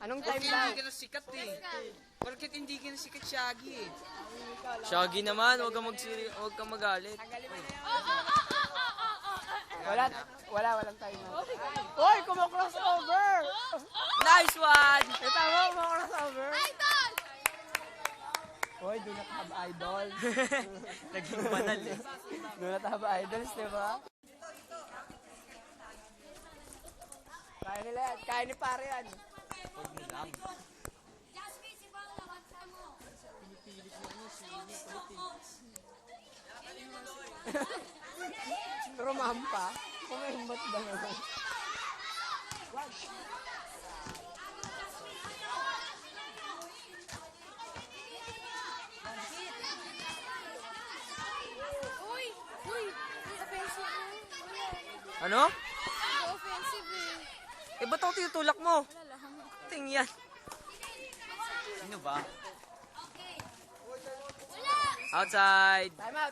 Anong time daw? Hindi ka na sikat eh. Bakit hindi ka na sikat, Shaggy eh? Shaggy naman, huwag kang magalit. Walang time na. Hoy, kumo-crossover! Nice one! Tama, kumo-crossover. Idol! Hoy, do not have idol. Naging banal eh. Do not have idols, di ba? Kaya nila yan. Kaya ni pare yan. Huwag mo lang. Rumampa. Kumembat ba naman? Ano? Offensive eh. Eh, ba't ako tinutulak mo? Wala lang. Tingyan. Sino ba? Outside. Time out.